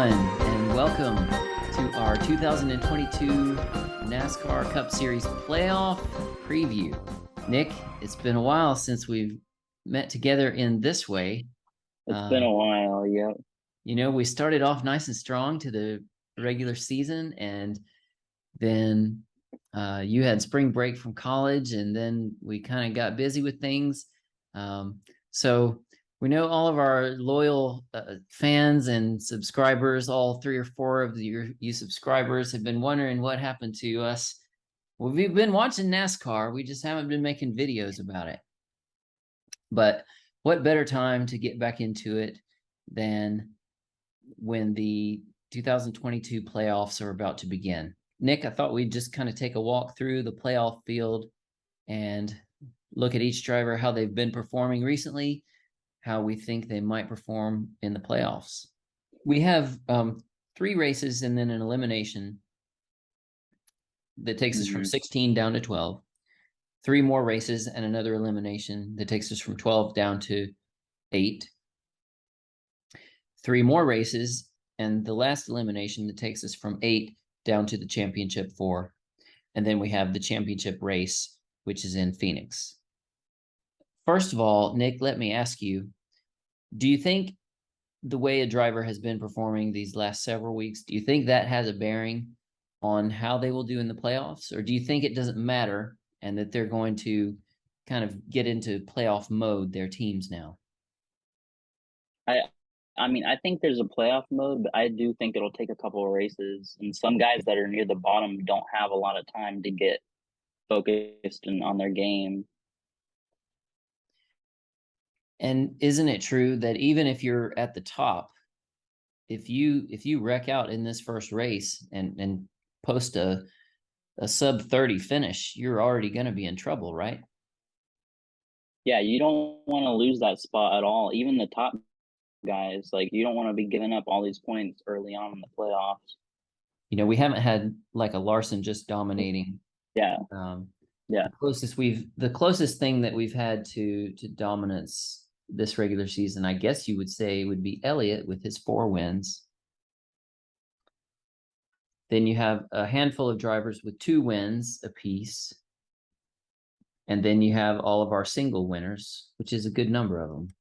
everyone, and welcome to our 2022 NASCAR Cup Series playoff preview. Nick, it's been a while since we've met together in this way. It's been a while, yep. You know, we started off nice and strong to the regular season, and then you had spring break from college, and then we kind of got busy with things. So we know all of our loyal fans and subscribers, all 3 or 4 of you subscribers, have been wondering what happened to us. Well, we've been watching NASCAR. We just haven't been making videos about it. But what better time to get back into it than when the 2022 playoffs are about to begin? Nick, I thought we'd just kind of take a walk through the playoff field and look at each driver, how they've been performing recently, how we think they might perform in the playoffs. We have 3 races and then an elimination that takes us from 16 down to 12. 3 more races and another elimination that takes us from 12 down to 8. 3 more races and the last elimination that takes us from 8 down to the championship 4. And then we have the championship race, which is in Phoenix. First of all, Nick, let me ask you, do you think the way a driver has been performing these last several weeks, do you think that has a bearing on how they will do in the playoffs? Or do you think it doesn't matter and that they're going to kind of get into playoff mode, their teams now? I mean, I think there's a playoff mode, but I do think it'll take a couple of races. And some guys that are near the bottom don't have a lot of time to get focused on their game. And isn't it true that even if you're at the top, if you wreck out in this first race and post a sub 30 finish, you're already going to be in trouble, right? Yeah, you don't want to lose that spot at all. Even the top guys, like, you don't want to be giving up all these points early on in the playoffs. You know, we haven't had like a Larson just dominating. Yeah. Yeah. The closest thing that we've had to dominance this regular season, I guess you would say, would be Elliott with his 4 wins. Then you have a handful of drivers with 2 wins apiece. And then you have all of our single winners, which is a good number of them.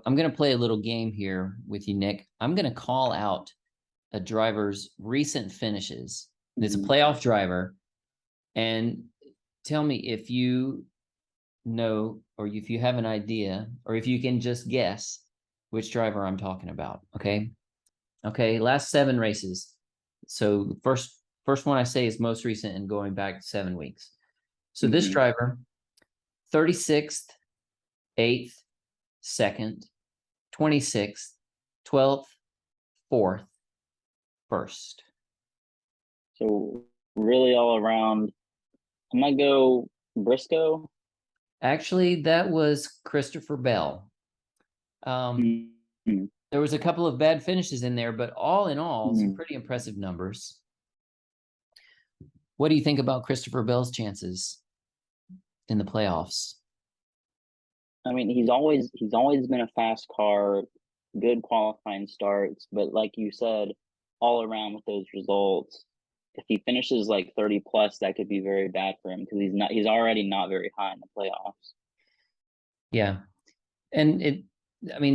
I'm going to play a little game here with you, Nick. I'm going to call out a driver's recent finishes. It's a playoff driver. And tell me if you know, or if you have an idea, or if you can just guess which driver I'm talking about. Okay. Last 7 races. So the first one I say is most recent and going back 7 weeks. So this driver, 36th, 8th, 2nd, 26th, 12th, 4th, 1st. So really all around, I might go Briscoe. Actually, that was Christopher Bell. There was a couple of bad finishes in there, but all in all, some pretty impressive numbers. What do you think about Christopher Bell's chances in the playoffs? I mean, he's always been a fast car, good qualifying starts, but like you said, all around with those results, if he finishes like 30 plus, that could be very bad for him because he's already not very high in the playoffs. Yeah. And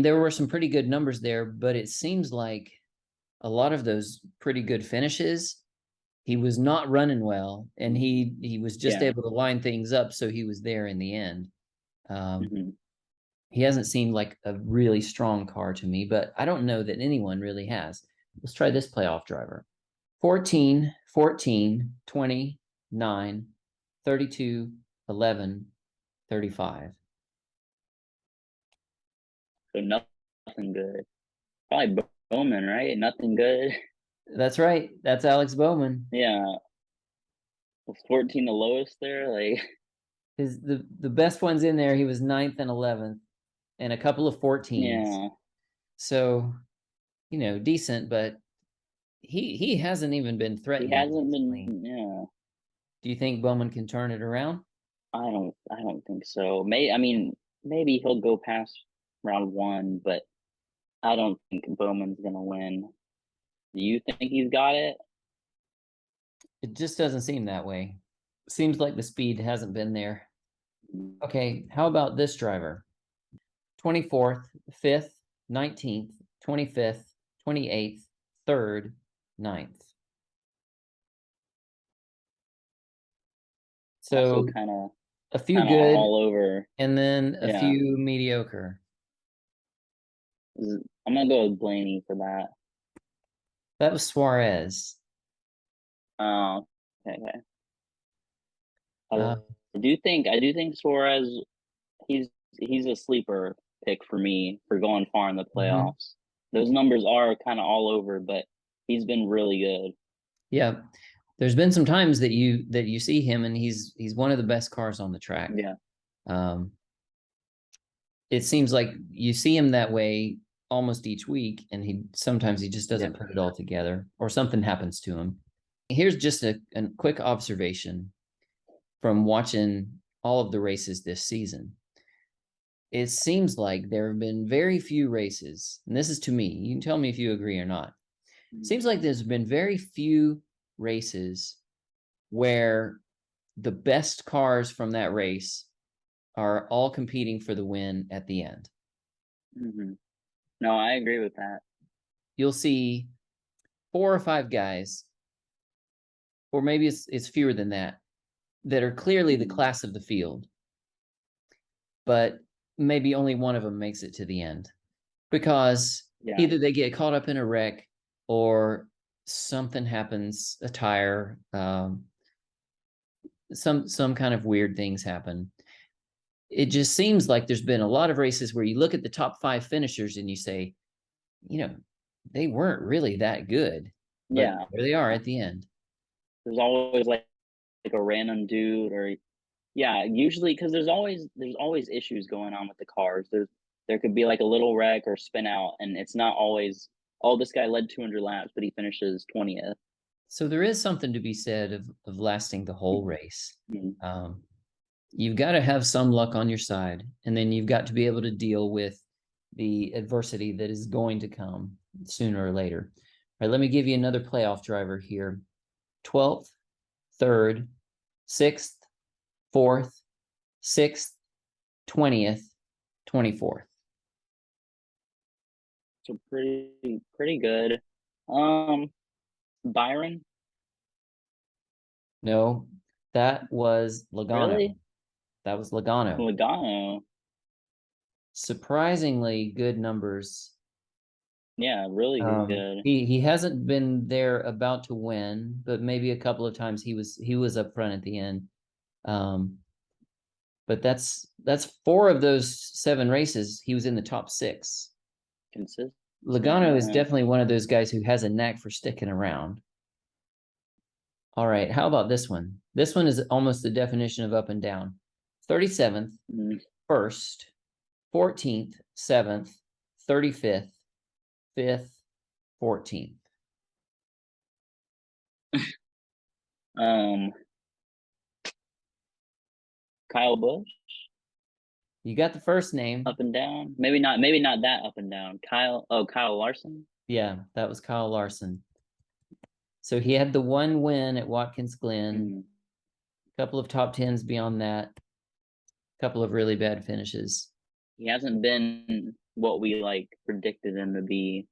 there were some pretty good numbers there, but it seems like a lot of those pretty good finishes, he was not running well, and he was just able to line things up, so he was there in the end. He hasn't seemed like a really strong car to me, but I don't know that anyone really has. Let's try this playoff driver. 14, 14, 20, 9, 32, 11, 35. So nothing good. Probably Bowman, right? Nothing good. That's right. That's Alex Bowman. Yeah. Was 14 the lowest there? Like, the best ones in there, he was 9th and 11th, and a couple of 14s. Yeah. So, decent, but he hasn't even been threatened. He hasn't been. Yeah. Do you think Bowman can turn it around? I don't think so. Maybe he'll go past round 1, but I don't think Bowman's gonna win. Do you think he's got it? It just doesn't seem that way. Seems like the speed hasn't been there. Okay, how about this driver? 24th, 5th, 19th, 25th, 28th, 3rd, 9th. Also, So kind of a few good all over. and then a Yeah, few mediocre. I'm gonna go with Blaney for that. That was Suarez. Oh, okay. Uh, I do think Suarez. He's he's a sleeper pick for me for going far in the mhm. playoffs. Those numbers are kind of all over, but he's been really good. Yeah, there's been some times that you see him and he's one of the best cars on the track. Yeah, Um, it seems like you see him that way almost each week, and sometimes he just yeah. doesn't put it all together, or something happens to him. Here's just a quick observation from watching all of the races this season. It seems like there have been very few races, and this is to me, you can tell me if you agree or not. It seems like there's been very few races where the best cars from that race are all competing for the win at the end. Mm-hmm. No, I agree with that. You'll see 4 or 5 guys, or maybe it's fewer than that, that are clearly the class of the field, but maybe only one of them makes it to the end because Yeah, either they get caught up in a wreck or something happens, a tire, some kind of weird things happen. It just seems like there's been a lot of races where you look at the top 5 finishers and you say, they weren't really that good, but yeah. there they are at the end. There's always like a random dude, or yeah, usually because there's always issues going on with the cars. There could be like a little wreck or spin out, and it's not always, oh, this guy led 200 laps, but he finishes 20th. So there is something to be said of lasting the whole race. Mm-hmm. Um, you've got to have some luck on your side, and then you've got to be able to deal with the adversity that is going to come sooner or later. All right, let me give you another playoff driver here. 12th, 3rd, 6th, 4th, 6th, 20th, 24th. So pretty good. Um, Byron, No, that was Legano. really? That was Legano. Legano, Surprisingly good numbers. yeah, really good. He hasn't been there about to win, but maybe a couple of times he was up front at the end. Um, but that's 4 of those 7 races. He was in the top 6. Consistent. Logano is definitely one of those guys who has a knack for sticking around. All right, how about this one? This one is almost the definition of up and down. 37th, Mm. 1st, 14th, 7th, 35th, 5th, 14th. Um, Kyle Busch, You got the first name. up and down. Maybe not that up and down. Kyle Larson. Yeah, that was Kyle Larson. So he had the one win at Watkins Glen, Mm. a couple of top 10s beyond that, a couple of really bad finishes. He hasn't been what we like predicted him to be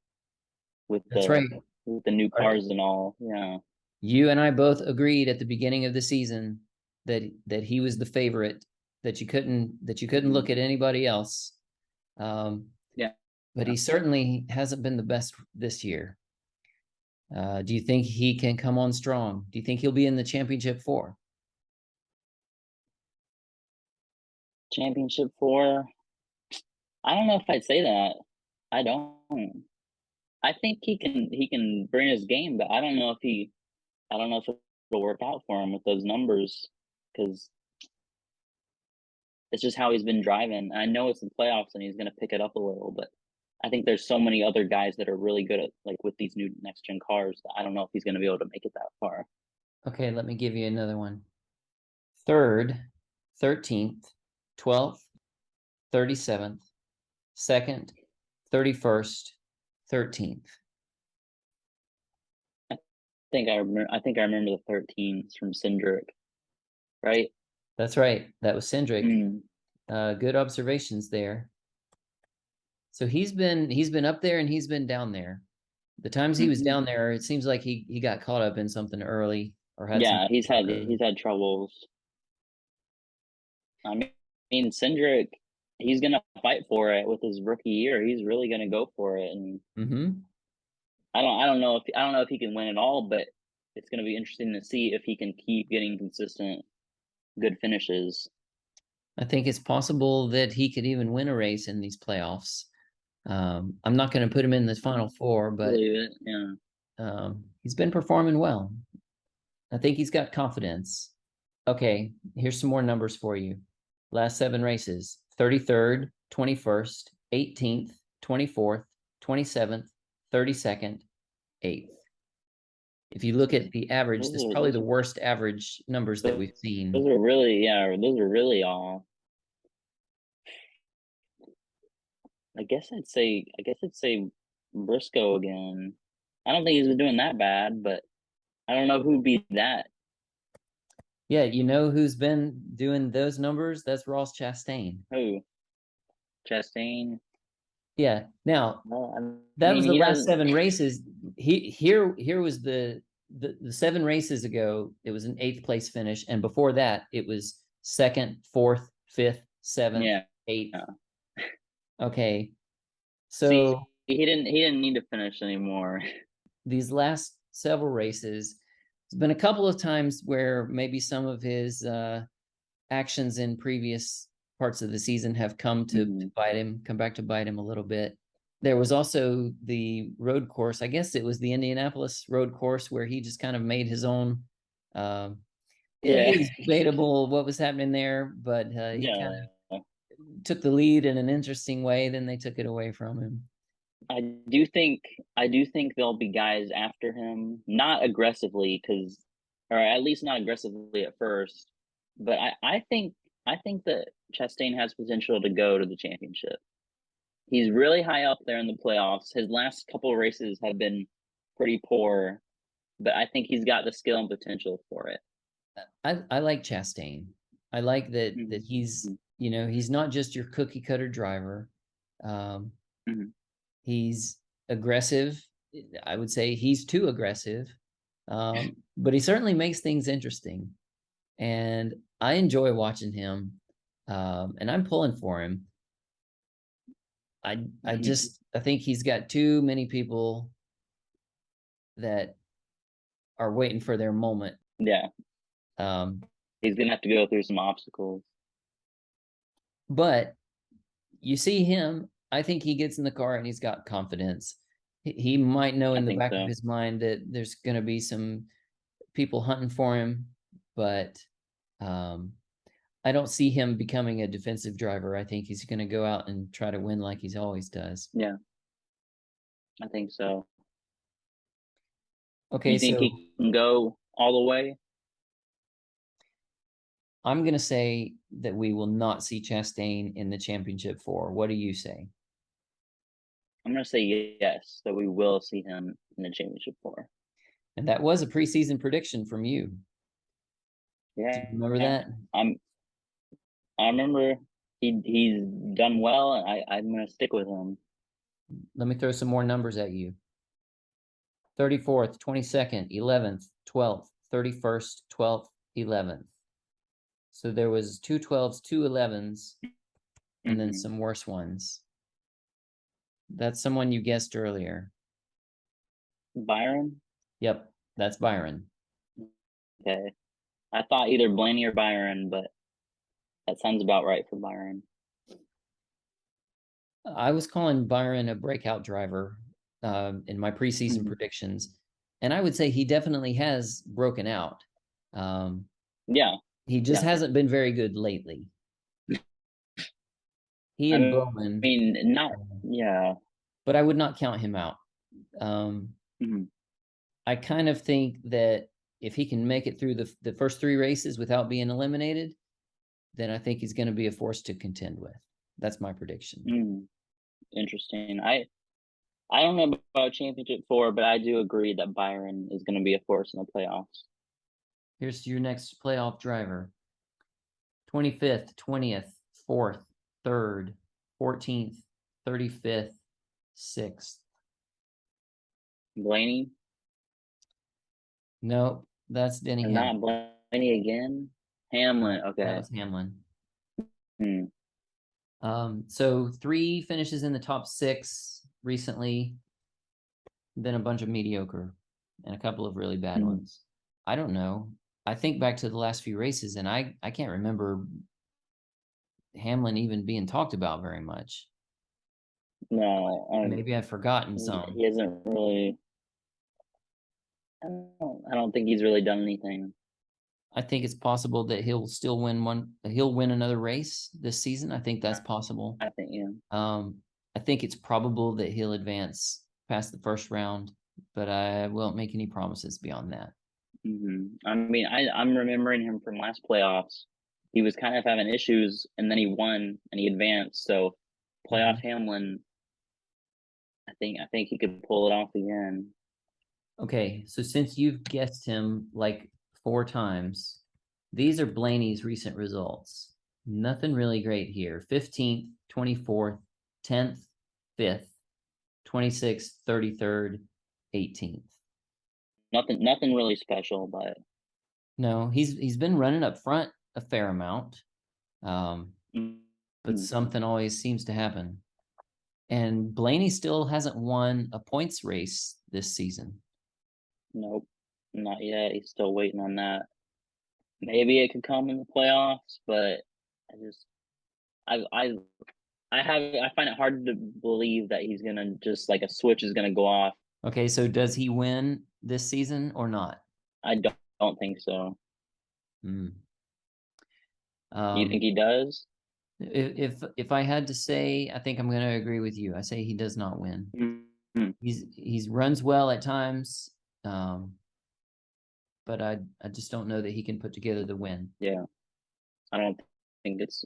with That's right. the new cars and all. Yeah. You and I both agreed at the beginning of the season that he was the favorite, that you couldn't look at anybody else. Yeah. But he certainly hasn't been the best this year. Do you think he can come on strong? Do you think he'll be in the championship 4? Championship 4. I don't know if I'd say that. I don't. I think he can bring his game, but I don't know if it'll work out for him with those numbers because it's just how he's been driving. I know it's the playoffs and he's going to pick it up a little, but I think there's so many other guys that are really good at like with these new next gen cars that I don't know if he's going to be able to make it that far. Okay, let me give you another one. 3rd, 13th, 12th, 37th, 2nd, 31st, 13th. I think I remember the 13s from Cindric, right? That's right. That was Cindric. Mm. Good observations there. So he's been up there and he's been down there. The times he was Mm-hmm. down there, it seems like he got caught up in something early or had some Yeah, he's had troubles. I mean, Cindric, he's gonna fight for it with his rookie year. He's really gonna go for it, and I don't know if he can win it all, but it's gonna be interesting to see if he can keep getting consistent good finishes. I think it's possible that he could even win a race in these playoffs. I'm not going to put him in the final four, but Believe it, yeah. He's been performing well. I think he's got confidence. Okay, here's some more numbers for you. Last 7 races: 33rd, 21st, 18th, 24th, 27th, 32nd, 8th. If you look at the average, this is probably the worst average numbers that we've seen. Those are really all. I guess I'd say Briscoe again. I don't think he's been doing that bad, but I don't know who'd be that. Yeah, you know who's been doing those numbers? That's Ross Chastain. Who? Chastain. Yeah. Now, Well, that was the last 7 races. Here was the 7 races ago. It was an 8th place finish, and before that, it was 2nd, 4th, 5th, 7th, yeah. 8th. Yeah. Okay, so see, he didn't need to finish anymore. These last several races, there's been a couple of times where maybe some of his actions in previous parts of the season have come to come back to bite him a little bit. There was also the road course. I guess it was the Indianapolis road course where he just kind of made his own. It was debatable what was happening there, but he kind of took the lead in an interesting way. Then they took it away from him. I do think there'll be guys after him, not aggressively, or at least not aggressively at first. But I think that Chastain has potential to go to the championship. He's really high up there in the playoffs. His last couple of races have been pretty poor, but I think he's got the skill and potential for it. I like Chastain. I like that he's he's not just your cookie cutter driver. He's aggressive. I would say he's too aggressive, but he certainly makes things interesting, and I enjoy watching him. And I'm pulling for him. I think he's got too many people that are waiting for their moment. Yeah. He's gonna have to go through some obstacles. But you see him, I think he gets in the car and he's got confidence. He might know in the back of his mind that there's going to be some people hunting for him, but I don't see him becoming a defensive driver. I think he's going to go out and try to win like he always does. Yeah, I think so. Okay, you think he can go all the way? I'm going to say that we will not see Chastain in the championship 4. What do you say? I'm going to say yes, that we will see him in the championship 4. And that was a preseason prediction from you. Yeah. Do you remember that? I remember he's done well, and I'm going to stick with him. Let me throw some more numbers at you. 34th, 22nd, 11th, 12th, 31st, 12th, 11th. So there was 2 12s, 2 11s, and then some worse ones. That's someone you guessed earlier. Byron? Yep, that's Byron. Okay. I thought either Blaney or Byron, but that sounds about right for Byron. I was calling Byron a breakout driver in my preseason predictions, and I would say he definitely has broken out. Yeah. He just hasn't been very good lately. He and Bowman. I mean, not, yeah. But I would not count him out. I kind of think that if he can make it through the first 3 races without being eliminated, then I think he's going to be a force to contend with. That's my prediction. Interesting. I don't know about championship 4, but I do agree that Byron is going to be a force in the playoffs. Here's your next playoff driver. 25th, 20th, 4th, 3rd, 14th, 35th, 6th. Blaney? Nope, that's Denny And Hamlin. not Blaney again? Hamlin, That okay. was Hamlin. Hmm. So 3 finishes in the top 6 recently, then a bunch of mediocre and a couple of really bad ones. I don't know. I think back to the last few races, and I can't remember Hamlin even being talked about very much. No, Maybe I've forgotten some. he hasn't really. I don't think he's really done anything. I think it's possible that he'll still win one. He'll win another race this season. I think that's possible. I think, yeah. I think it's probable that he'll advance past the first round, but I won't make any promises beyond that. I mean, I'm remembering him from last playoffs. He was kind of having issues, and then he won and he advanced. So, playoff Hamlin, I think he could pull it off again. Okay, so since you've guessed him like 4 times, these are Blaney's recent results. Nothing really great here. 15th, 24th, 10th, 5th, 26th, 33rd, 18th. Nothing really special, but No, he's been running up front a fair amount. But something always seems to happen. And Blaney still hasn't won a points race this season. Nope, not yet. He's still waiting on that. Maybe it could come in the playoffs, but I find it hard to believe that he's gonna just like a switch is gonna go off. Okay, so does he win this season or not? I don't think so. Hmm. You think he does? If I had to say, I think I'm going to agree with you. I say he does not win. Mm-hmm. He's runs well at times, but I just don't know that he can put together the win. Yeah, I don't think it's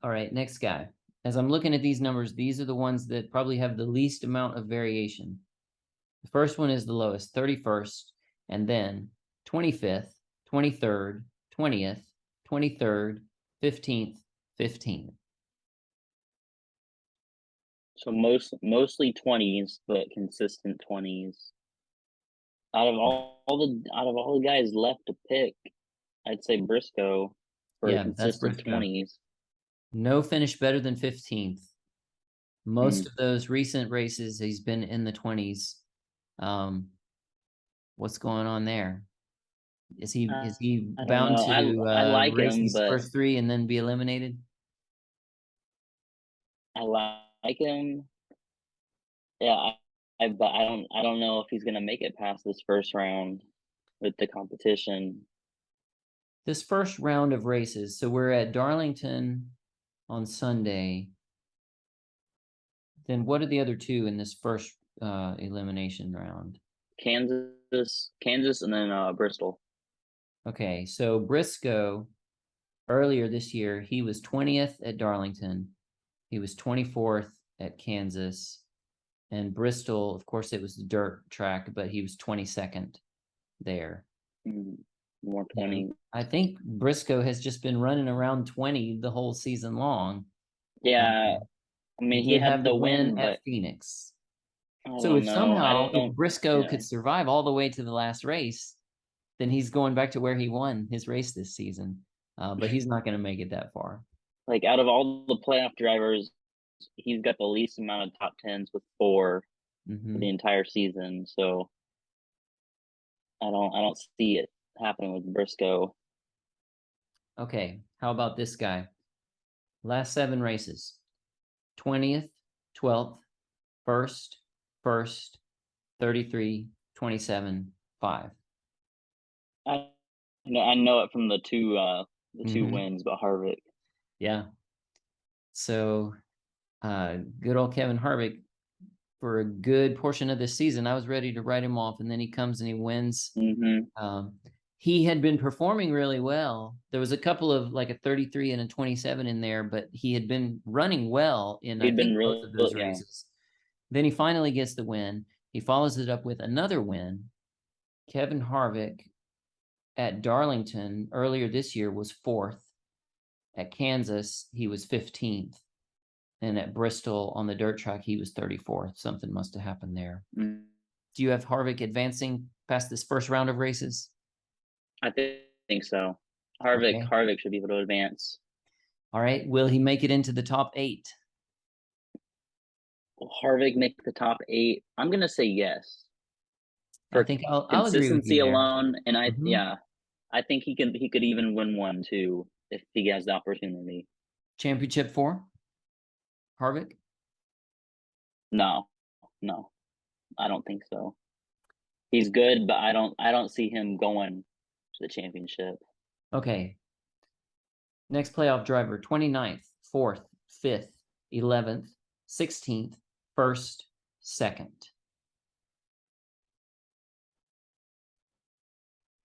All right, next guy. As I'm looking at these numbers, these are the ones that probably have the least amount of variation. The first one is the lowest, 31st, and then 25th, 23rd, 20th, 23rd, 15th, 15th. So mostly 20s, but consistent 20s. Out of all the guys left to pick, I'd say Briscoe for Yeah, that's consistent Briscoe. 20s. No finish better than 15th. Most of those recent races, he's been in the 20s. What's going on there? Is he bound to I like race him, these but first 3 and then be eliminated? I like him. Yeah, but I don't know if he's gonna make it past this first round with the competition. This first round of races, so we're at Darlington on Sunday. Then what are the other 2 in this first elimination round? Kansas, and then Bristol. Okay, so Briscoe, earlier this year, he was 20th at Darlington. He was 24th at Kansas. And Bristol, of course, it was the dirt track, but he was 22nd there. More 20. I think Briscoe has just been running around 20 the whole season long. Yeah, I mean, he had the win at Phoenix. So if Briscoe could survive all the way to the last race, then he's going back to where he won his race this season. But he's not going to make it that far. Like out of all the playoff drivers, he's got the least amount of top 10s with 4 for the entire season. So I don't see it happening with Briscoe. Okay, how about this guy? Last 7 races: 20th, 12th, 1st, 33, 27, 5. I know it from the two wins, but Harvick. Yeah. So, good old Kevin Harvick, for a good portion of this season, I was ready to write him off, and then he comes and he wins. He had been performing really well. There was a couple of like a 33 and a 27 in there, but he had been running well in both of those races. Then he finally gets the win. He follows it up with another win. Kevin Harvick at Darlington earlier this year was 4th. At Kansas, he was 15th. And at Bristol on the dirt track, he was 34th. Something must have happened there. Mm. Do you have Harvick advancing past this first round of races? I think so. Harvick Okay. Harvick should be able to advance. All right. Will he make it into the top 8? Will Harvick make the top 8? I'm gonna say yes. I think I'll agree with you Consistency there. alone, and Mhm. I think he could even win one too if he has the opportunity. Championship 4? Harvick? No, I don't think so. He's good, but I don't see him going to the championship. Okay. Next playoff driver, 29th, 4th, 5th, 11th, 16th, 1st, 2nd.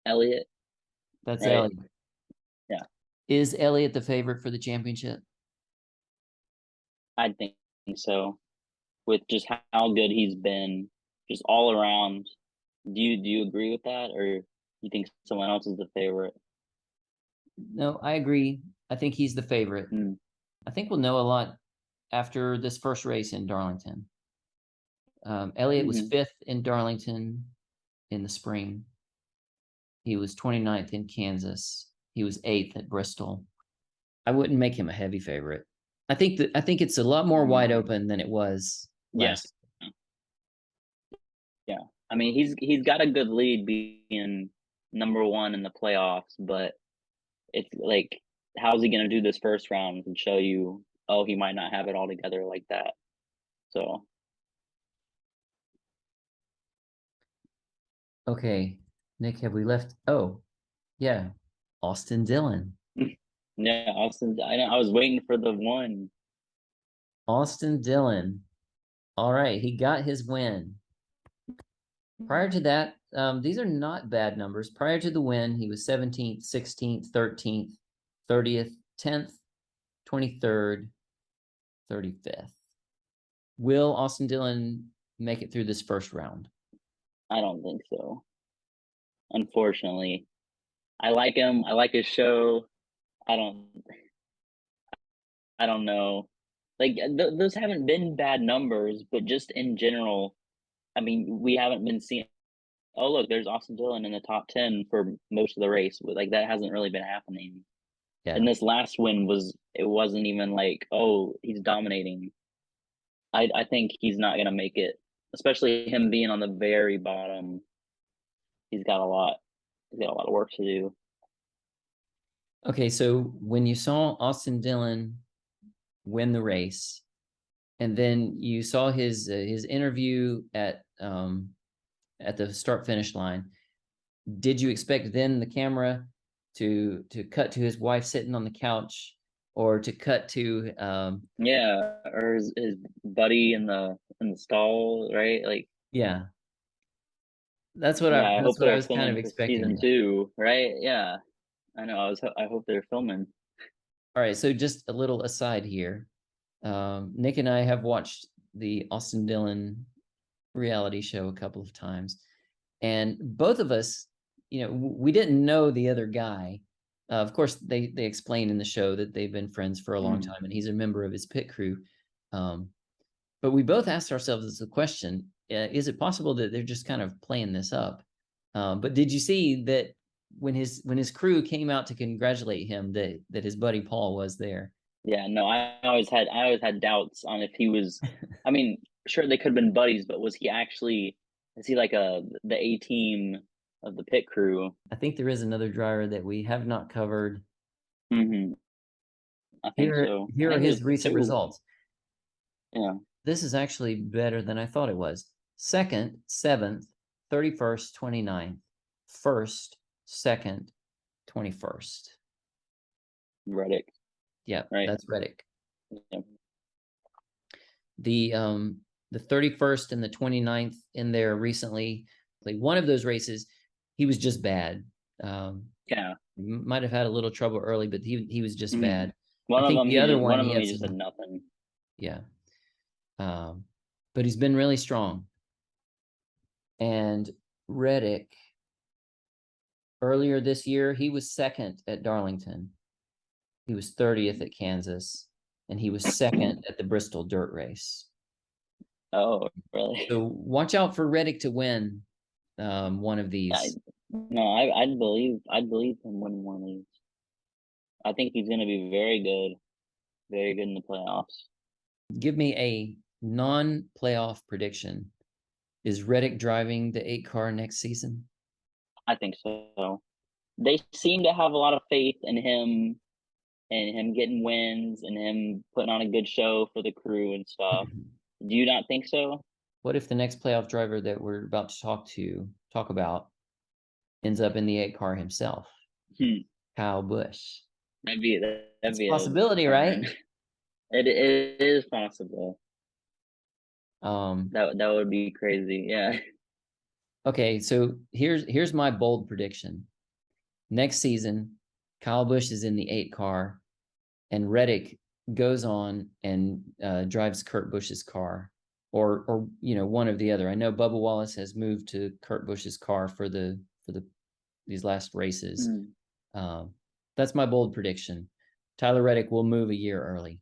Elliott. That's Right? Elliott. Yeah. Is Elliott the favorite for the championship? I think so. With just how good he's been, just all around. Do you agree with that, or you think someone else is the favorite? No, I agree. I think he's the favorite. Mm. I think we'll know a lot after this first race in Darlington. Elliott was 5th in Darlington in the spring. He was 29th in Kansas. He was 8th at Bristol. I wouldn't make him a heavy favorite. I think it's a lot more wide open than it was last. Yeah. I mean, he's got a good lead being number 1 in the playoffs, but it's like, how's he going to do this first round and show you, oh, he might not have it all together like that. So, Okay, Nick, have we left? Oh, yeah, Austin Dillon. yeah, I was waiting for the one. Austin Dillon. All right, he got his win. Prior to that, these are not bad numbers. Prior to the win, he was 17th, 16th, 13th, 30th, 10th, 23rd, 35th. Will Austin Dillon make it through this first round? I don't think so. Unfortunately, I like him. I like his show. I don't know. Like those haven't been bad numbers, but just in general, I mean, we haven't been seeing. Oh, look, there's Austin Dillon in the top 10 for most of the race. Like that hasn't really been happening. Yeah. And this last win wasn't even like, oh, he's dominating. I think he's not gonna make it, especially him being on the very bottom. He's got a lot. He's got a lot of work to do. Okay, so when you saw Austin Dillon win the race, and then you saw his interview at the start finish line, did you expect then the camera to cut to his wife sitting on the couch, or to cut to Yeah, or his buddy in the stall, right? Like, yeah, that's what yeah, I hope I they're was kind of filming for season expecting. 2, right? Yeah, I know. I hope they're filming. All right, so just a little aside here. Nick and I have watched the Austin Dillon reality show a couple of times, and both of us, we didn't know the other guy. Of course, they explain in the show that they've been friends for a long time, and he's a member of his pit crew. But we both asked ourselves the question: is it possible that they're just kind of playing this up? But did you see that when his crew came out to congratulate him, that his buddy Paul was there? Yeah, no, I always had doubts on if he was. I mean, sure they could have been buddies, but was he actually? Is he like the A team of the pit crew? I think there is another driver that we have not covered. Mm-hmm. I think so. Here I are think his there's recent 2. results. Yeah. This is actually better than I thought it was. 2nd, 7th, 31st, 29th, 1st, 2nd, 21st. Reddick. Yeah, Right. that's Reddick. Yeah. The 31st and the 29th in there recently, like one of those races, he was just bad. Yeah. Might have had a little trouble early, but he was just bad. One I of think them the other one one of he them had he just some, said nothing. yeah. but he's been really strong. And Reddick, earlier this year, he was second at Darlington. He was 30th at Kansas, and he was second at the Bristol dirt race. Oh, really? So watch out for Reddick to win one of these. I'd believe him winning one of these. I think he's going to be very good in the playoffs. Give me a non-playoff prediction. Is Reddick driving the 8 car next season? I think so. They seem to have a lot of faith in him and him getting wins and him putting on a good show for the crew and stuff. Do you not think so? What if the next playoff driver that we're about to talk about ends up in the 8 car himself? Kyle Busch. That'd be a possibility, right? It is possible. That would be crazy. Yeah. Okay, so here's my bold prediction. Next season, Kyle Busch is in the 8 car, and Reddick goes on and drives Kurt Busch's car, or one of the other. I know Bubba Wallace has moved to Kurt Busch's car for these last races. That's my bold prediction. Tyler Reddick will move a year early,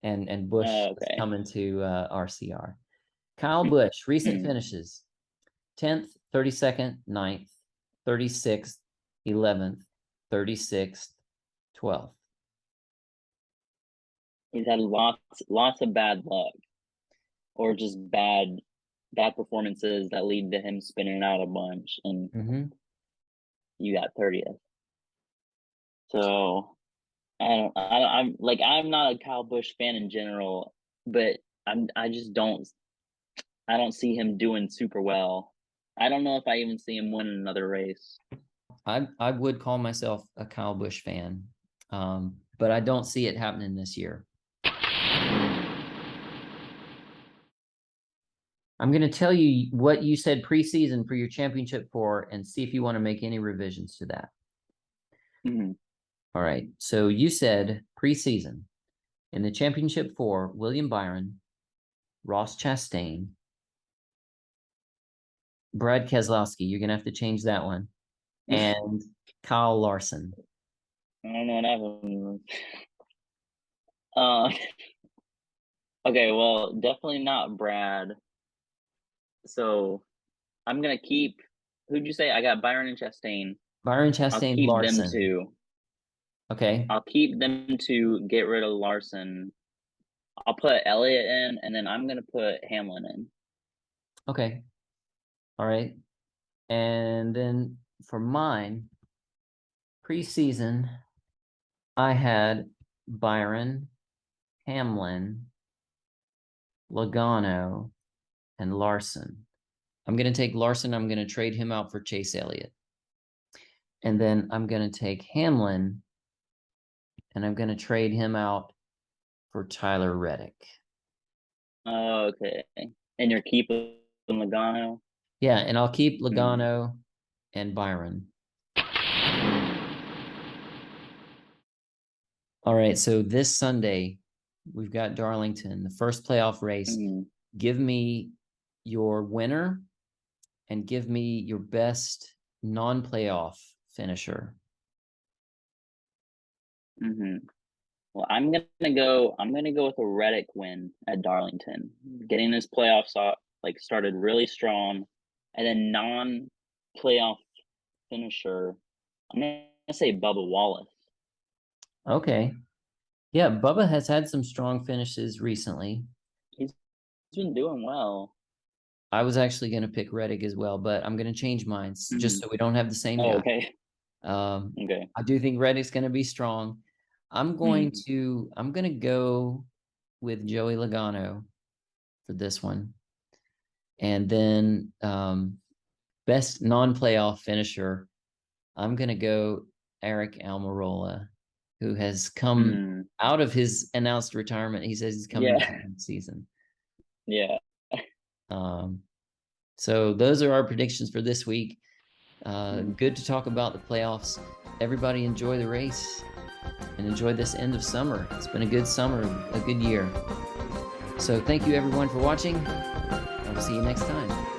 and Busch is coming to RCR. Kyle Busch, recent finishes: 10th, 32nd, 9th, 36th, 11th, 36th, 12th. He's had lots of bad luck, or just bad performances that lead to him spinning out a bunch, and you got 30th. So I'm not a Kyle Busch fan in general, but I don't see him doing super well. I don't know if I even see him winning another race. I would call myself a Kyle Busch fan, but I don't see it happening this year. I'm going to tell you what you said preseason for your championship 4 and see if you want to make any revisions to that. All right. So you said preseason in the championship 4, William Byron, Ross Chastain, Brad Keselowski. You're going to have to change that one. And Kyle Larson. I don't know what happened. Okay, well, definitely not Brad. So I'm gonna keep. Who'd you say? I got Byron and Chastain. Byron, Chastain, I'll keep Larson. them two. Okay. I'll keep them to get rid of Larson. I'll put Elliott in, and then I'm gonna put Hamlin in. Okay. All right. And then for mine, preseason, I had Byron, Hamlin, Legano, and Larson. I'm going to take Larson. I'm going to trade him out for Chase Elliott. And then I'm going to take Hamlin, and I'm going to trade him out for Tyler Reddick. Oh, okay. And you're keeping Legano? Yeah, and I'll keep Legano and Byron. All right, so this Sunday, we've got Darlington, the first playoff race. Give me your winner and give me your best non-playoff finisher. Well, I'm gonna go with a Reddick win at Darlington, getting this playoffs started really strong, and then non-playoff finisher. I'm gonna say Bubba Wallace. Okay, yeah, Bubba has had some strong finishes recently. He's been doing well. I was actually going to pick Reddick as well, but I'm going to change mine just so we don't have the same guy. Okay. Okay. I do think Reddick's going to be strong. I'm going to go with Joey Logano for this one. And then best non-playoff finisher, I'm going to go Eric Almirola, who has come out of his announced retirement. He says he's coming back next season. Yeah. So those are our predictions for this week. Good to talk about the playoffs. Everybody enjoy the race and enjoy this end of summer. It's been a good summer, a good year. So thank you everyone for watching. I will see you next time.